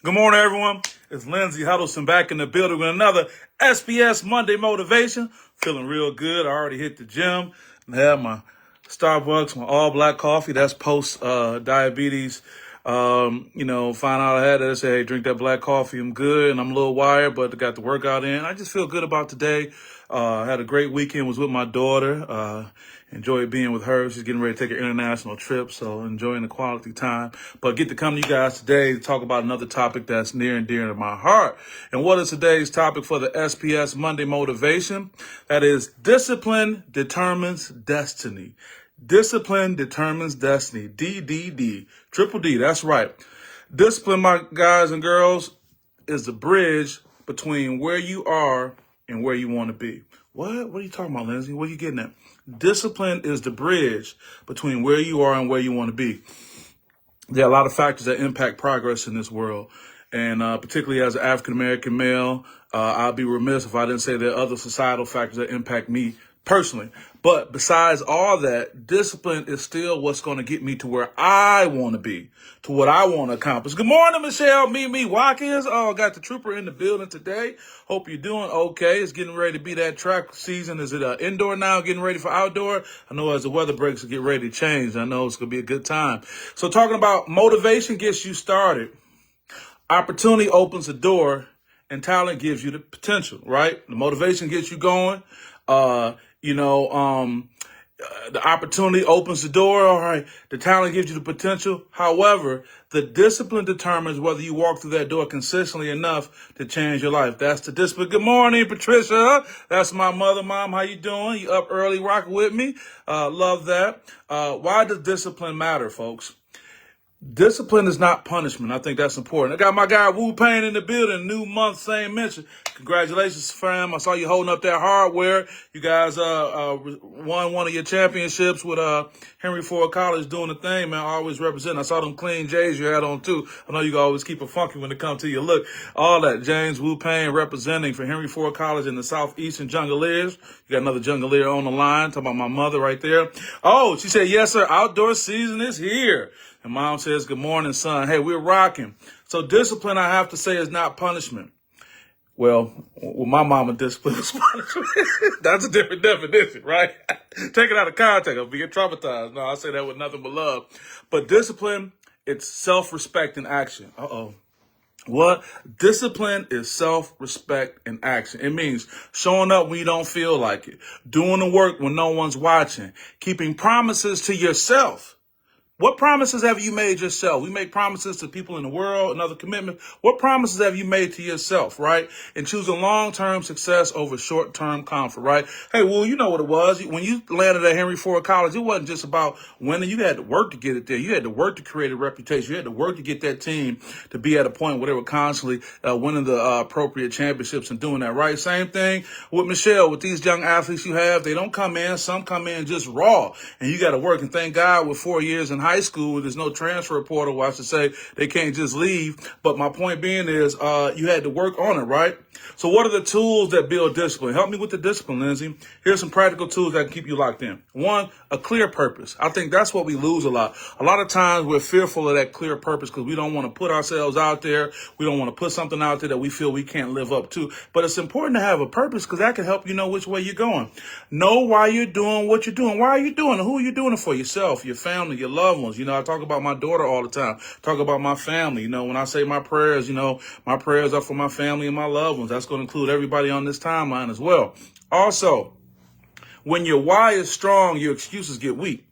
Good morning, everyone. It's Lindsey Huddleston back in the building with another SPS Monday Motivation. Feeling real good. I already hit the gym and had my Starbucks, my all black coffee. That's post diabetes. Find out I had that. I say, hey, drink that black coffee. I'm good and I'm a little wired, but I got the workout in. I just feel good about today. Had a great weekend. Was with my daughter. Enjoyed being with her. She's getting ready to take an international trip, so enjoying the quality time. But get to come to you guys today to talk about another topic that's near and dear to my heart. And what is today's topic for the SPS Monday Motivation? That is discipline determines destiny. Discipline determines destiny. DDD. Triple D. That's right. Discipline, my guys and girls, is the bridge between where you are and where you want to be. What are you talking about, Lindsey? What are you getting at? Discipline is the bridge between where you are and where you want to be. There are a lot of factors that impact progress in this world. And particularly as an African-American male, I'd be remiss if I didn't say there are other societal factors that impact me personally. But besides all that, discipline is still what's going to get me to where I want to be, to what I want to accomplish. Good morning, Michelle, Mimi Watkins. Oh, got the trooper in the building today. Hope you're doing okay. It's getting ready to be that track season. Is it indoor now, getting ready for outdoor? I know as the weather breaks, to get ready to change. I know it's going to be a good time. So talking about motivation gets you started. Opportunity opens the door, and talent gives you the potential, right? The motivation gets you going. The opportunity opens the door. All right. The talent gives you the potential. However, the discipline determines whether you walk through that door consistently enough to change your life. That's the discipline. Good morning, Patricia. That's my mother. Mom, how you doing? You up early rocking with me? Love that. Why does discipline matter, folks? Discipline is not punishment. I think that's important. I got my guy Wu Payne in the building. New month, same mention. Congratulations, fam. I saw you holding up that hardware. You guys won one of your championships with Henry Ford College doing the thing, man. Always representing. I saw them clean J's you had on, too. I know you can always keep it funky when it comes to your look. All that. James Wu Payne representing for Henry Ford College in the Southeastern Jungleers. You got another Jungleer on the line. Talking about my mother right there. Oh, she said, yes, sir. Outdoor season is here. And mom says, good morning, son. Hey, we're rocking. So discipline, I have to say, is not punishment. Well, my mama, discipline is punishment. That's a different definition, right? Take it out of context. I'll be traumatized. No, I say that with nothing but love. But discipline, it's self-respect in action. What? Discipline is self-respect in action. It means showing up when you don't feel like it, doing the work when no one's watching, keeping promises to yourself. What promises have you made yourself? We make promises to people in the world and other commitments. What promises have you made to yourself, right? And choosing long-term success over short-term comfort, right? Hey, well, you know what it was. When you landed at Henry Ford College, it wasn't just about winning. You had to work to get it there. You had to work to create a reputation. You had to work to get that team to be at a point where they were constantly winning the appropriate championships and doing that, right? Same thing with Michelle. With these young athletes you have, they don't come in. Some come in just raw. And you got to work. And thank God with 4 years in high school, there's no transfer portal. I should say they can't just leave. But my point being is you had to work on it, right? So what are the tools that build discipline? Help me with the discipline, Lindsey. Here's some practical tools that can keep you locked in. One, a clear purpose. I think that's what we lose a lot. A lot of times we're fearful of that clear purpose because we don't want to put ourselves out there. We don't want to put something out there that we feel we can't live up to. But it's important to have a purpose because that can help you know which way you're going. Know why you're doing what you're doing. Why are you doing it? Who are you doing it for? Yourself, your family, your loved ones. I talk about my daughter all the time. Talk about my family. When I say my prayers, my prayers are for my family and my loved ones. That's going to include everybody on this timeline as well. Also, when your why is strong, your excuses get weak.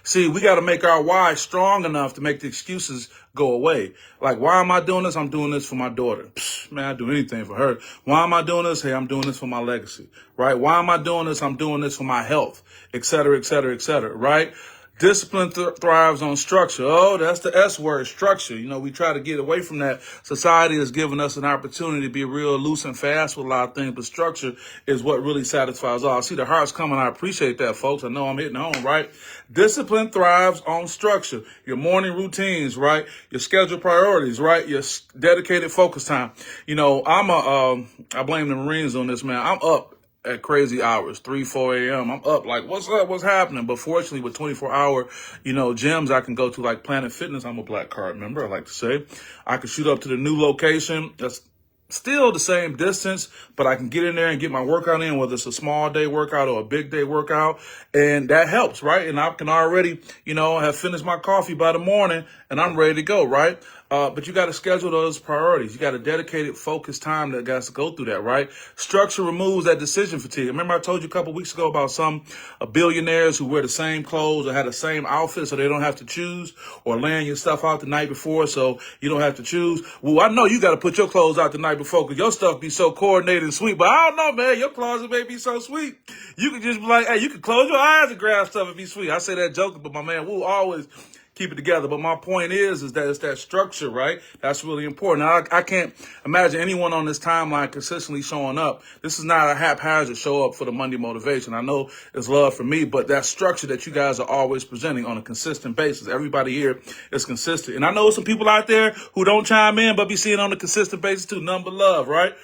See, we got to make our why strong enough to make the excuses go away. Like, why am I doing this? I'm doing this for my daughter. Man, I'd do anything for her. Why am I doing this? Hey, I'm doing this for my legacy, right? Why am I doing this? I'm doing this for my health, et cetera, et cetera, et cetera, right? Discipline thrives on structure. Oh, that's the S word, structure. We try to get away from that. Society has given us an opportunity to be real loose and fast with a lot of things, but structure is what really satisfies all. I see the hearts coming. I appreciate that, folks. I know I'm hitting home, right? Discipline thrives on structure. Your morning routines, right? Your scheduled priorities, right? Your dedicated focus time. I blame the Marines on this, man. I'm up at crazy hours, 3, 4 a.m. I'm up like, what's up? What's happening? But fortunately, with 24-hour, gyms I can go to, like Planet Fitness. I'm a Black Card member, I like to say. I can shoot up to the new location. That's still the same distance, but I can get in there and get my workout in, whether it's a small day workout or a big day workout. And that helps, right? And I can already, have finished my coffee by the morning and I'm ready to go, right? But you got to schedule those priorities. You got a dedicated, focused time that got to go through that, right? Structure removes that decision fatigue. Remember I told you a couple weeks ago about some billionaires who wear the same clothes or had the same outfit so they don't have to choose, or laying your stuff out the night before so you don't have to choose. Well, I know you got to put your clothes out the night before because your stuff be so coordinated and sweet, but I don't know, man. Your closet may be so sweet. You can just be like, hey, you can close your eyes and grab stuff and be sweet. I say that joking, but my man will always keep it together. But my point is that it's that structure, right? That's really important. Now, I can't imagine anyone on this timeline consistently showing up. This is not a haphazard show up for the Monday motivation. I know it's love for me, but that structure that you guys are always presenting on a consistent basis. Everybody here is consistent. And I know some people out there who don't chime in, but be seeing on a consistent basis too. None but love, right?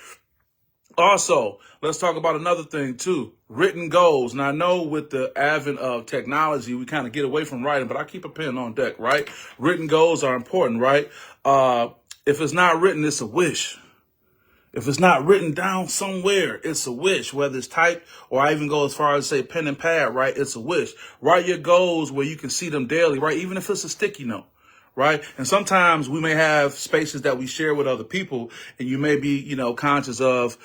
Also, let's talk about another thing too, written goals. Now I know with the advent of technology, we kind of get away from writing, but I keep a pen on deck, right? Written goals are important, right? If it's not written, it's a wish. If it's not written down somewhere, it's a wish, whether it's typed or I even go as far as say pen and pad, right? It's a wish. Write your goals where you can see them daily, right? Even if it's a sticky note. Right. And sometimes we may have spaces that we share with other people and you may be, conscious of,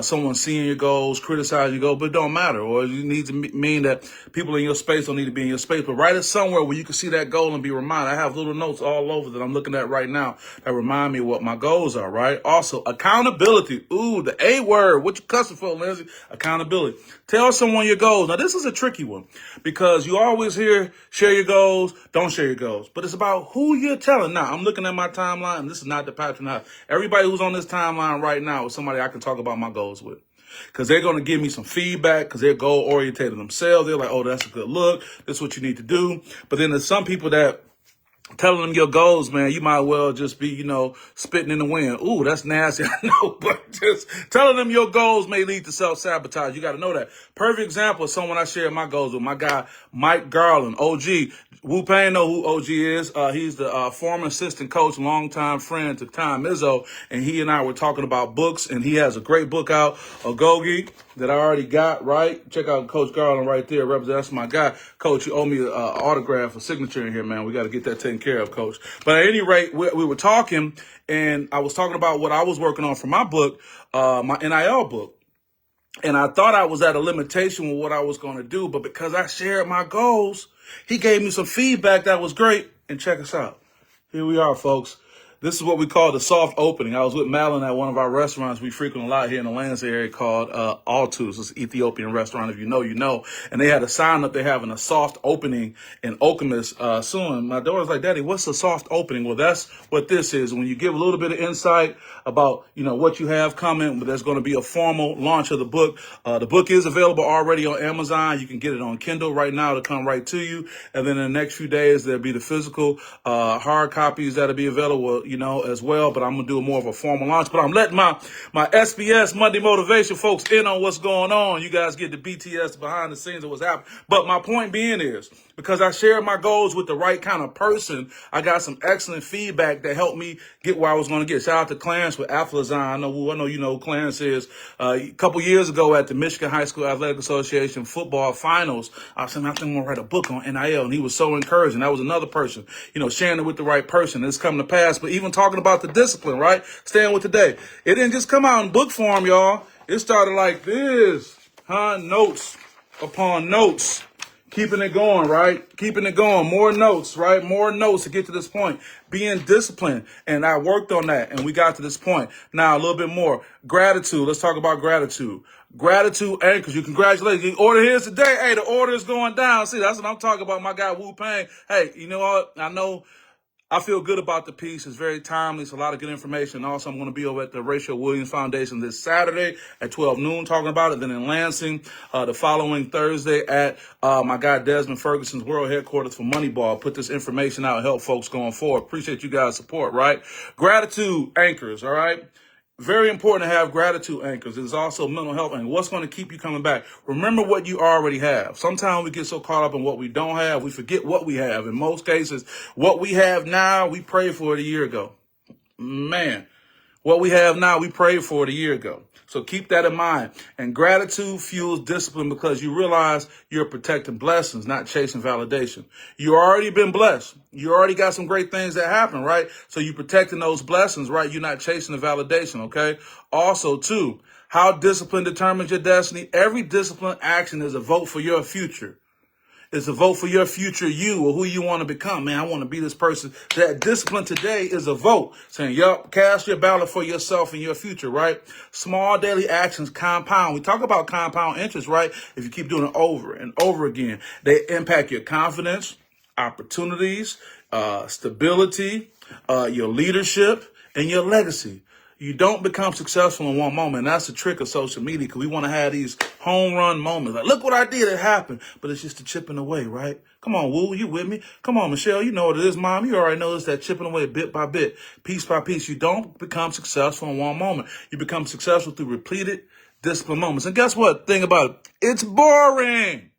someone seeing your goals, criticizing your goals, but it don't matter. Or you need to mean that people in your space don't need to be in your space, but write it somewhere where you can see that goal and be reminded. I have little notes all over that I'm looking at right now that remind me what my goals are. Right. Also, accountability. Ooh, the A word. What you cussing for, Lindsay? Accountability. Tell someone your goals. Now, this is a tricky one because you always hear share your goals, don't share your goals, but it's about who you're telling. Now, I'm looking at my timeline, and this is not the patronize. Everybody who's on this timeline right now is somebody I can talk about my goals with. Because they're going to give me some feedback because they're goal-oriented themselves. They're like, oh, that's a good look. This is what you need to do. But then there's some people that telling them your goals, man, you might well just be, spitting in the wind. Ooh, that's nasty. I know, but just telling them your goals may lead to self-sabotage. You got to know that. Perfect example of someone I share my goals with, my guy, Mike Garland, OG. Wu-Pang know who OG is. He's the former assistant coach, longtime friend to Tom Izzo, and he and I were talking about books, and he has a great book out, Agogi, that I already got, right? Check out Coach Garland right there. That's my guy. Coach, you owe me an autograph, a signature in here, man. We got to get that taken care of, Coach. But at any rate, we were talking, and I was talking about what I was working on for my book, my NIL book. And I thought I was at a limitation with what I was going to do, but because I shared my goals, he gave me some feedback that was great. And check us out. Here we are, folks. This is what we call the soft opening. I was with Malin at one of our restaurants we frequent a lot here in the Lansing area called Altus. It's an Ethiopian restaurant. If you know, you know. And they had a sign up. They're having a soft opening in Okemos soon. My daughter's like, Daddy, what's a soft opening? Well, that's what this is. When you give a little bit of insight about, what you have coming, but there's going to be a formal launch of the book. The book is available already on Amazon. You can get it on Kindle right now to come right to you. And then in the next few days, there'll be the physical hard copies that'll be available, as well, but I'm going to do more of a formal launch. But I'm letting my SPS Monday Motivation folks in on what's going on. You guys get the BTS behind the scenes of what's happening. But my point being is, because I shared my goals with the right kind of person, I got some excellent feedback that helped me get where I was going to get. Shout out to Clarence with Athlazine. I know who Clarence is. A couple years ago at the Michigan High School Athletic Association football finals, I said, I think I'm going to write a book on NIL. And he was so encouraging. That was another person, sharing it with the right person. It's coming to pass. But even talking about the discipline, right? Staying with today. It didn't just come out in book form, y'all. It started like this, notes upon notes. Keeping it going, right? Keeping it going. More notes, right? More notes to get to this point. Being disciplined. And I worked on that and we got to this point. Now, a little bit more. Gratitude. Let's talk about gratitude. Gratitude anchors. You congratulate. The order here is today. Hey, the order is going down. See, that's what I'm talking about. My guy, Wu-Pang. Hey, you know what? I feel good about the piece. It's very timely. It's a lot of good information. Also, I'm going to be over at the Rachel Williams Foundation this Saturday at 12 noon talking about it. Then in Lansing, the following Thursday at my guy Desmond Ferguson's world headquarters for Moneyball. Put this information out and help folks going forward. Appreciate you guys' support, right? Gratitude anchors, all right? Very important to have gratitude anchors. It's also mental health and what's going to keep you coming back. Remember what you already have. Sometimes we get so caught up in what we don't have, we forget what we have. In most cases, what we have now, we prayed for it a year ago. Man, what we have now, we prayed for it a year ago. So keep that in mind. And gratitude fuels discipline because you realize you're protecting blessings, not chasing validation. You already been blessed. You already got some great things that happen, right? So you're protecting those blessings, right? You're not chasing the validation, okay? Also, too, how discipline determines your destiny. Every disciplined action is a vote for your future. It's a vote for your future you or who you want to become. Man, I want to be this person. That discipline today is a vote saying, yup, cast your ballot for yourself and your future, right? Small daily actions compound. We talk about compound interest, right? If you keep doing it over and over again, they impact your confidence, opportunities, stability, your leadership, and your legacy. You don't become successful in one moment. And that's the trick of social media because we want to have these home run moments. Like, look what I did. It happened. But it's just a chipping away, right? Come on, Woo. You with me? Come on, Michelle. You know what it is, Mom. You already know it's that chipping away bit by bit, piece by piece. You don't become successful in one moment. You become successful through repeated disciplined moments. And guess what? Think about it. It's boring.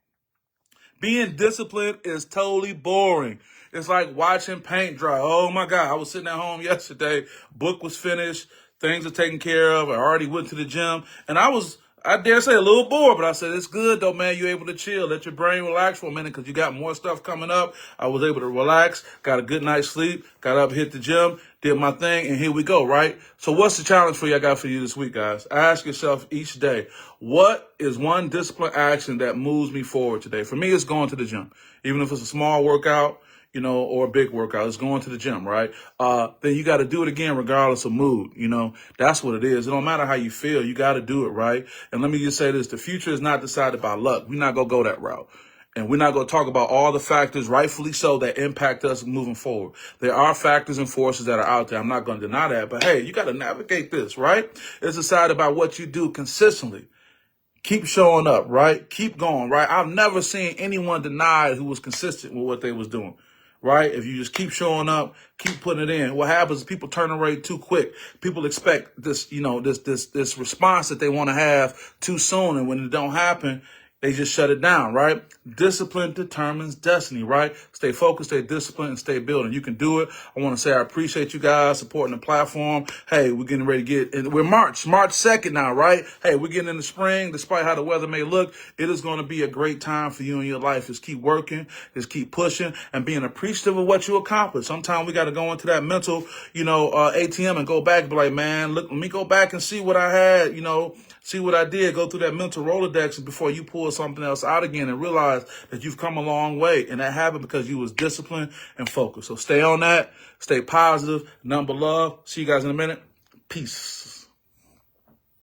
Being disciplined is totally boring. It's like watching paint dry. Oh my God. I was sitting at home yesterday. Book was finished. Things are taken care of. I already went to the gym. And I dare say a little bored, but I said, it's good though, man. You're able to chill. Let your brain relax for a minute because you got more stuff coming up. I was able to relax, got a good night's sleep, got up, hit the gym, did my thing, and here we go, right? So what's the challenge for you I got for you this week, guys? Ask yourself each day, what is one disciplined action that moves me forward today? For me, it's going to the gym. Even if it's a small workout, or a big workout, it's going to the gym, right? Then you got to do it again regardless of mood, That's what it is. It don't matter how you feel. You got to do it, right? And let me just say this. The future is not decided by luck. We're not going to go that route. And we're not going to talk about all the factors, rightfully so, that impact us moving forward. There are factors and forces that are out there. I'm not going to deny that. But, hey, you got to navigate this, right? It's decided by what you do consistently. Keep showing up, right? Keep going, right? I've never seen anyone denied who was consistent with what they was doing. Right? If you just keep showing up, keep putting it in, what happens is people turn away too quick. People expect this, this response that they want to have too soon. And when it don't happen, they just shut it down, right? Discipline determines destiny, right? Stay focused, stay disciplined, and stay building. You can do it. I want to say I appreciate you guys supporting the platform. Hey, we're getting ready to we're March 2nd now, right? Hey, we're getting in the spring. Despite how the weather may look, it is going to be a great time for you in your life. Just keep working, just keep pushing, and being appreciative of what you accomplished. Sometimes we got to go into that mental, ATM and go back and be like, man, look, let me go back and see what I had, see what I did, go through that mental Rolodex before you pull something else out again and realize that you've come a long way. And that happened because you was disciplined and focused. So stay on that. Stay positive. Nothing but love. See you guys in a minute. Peace.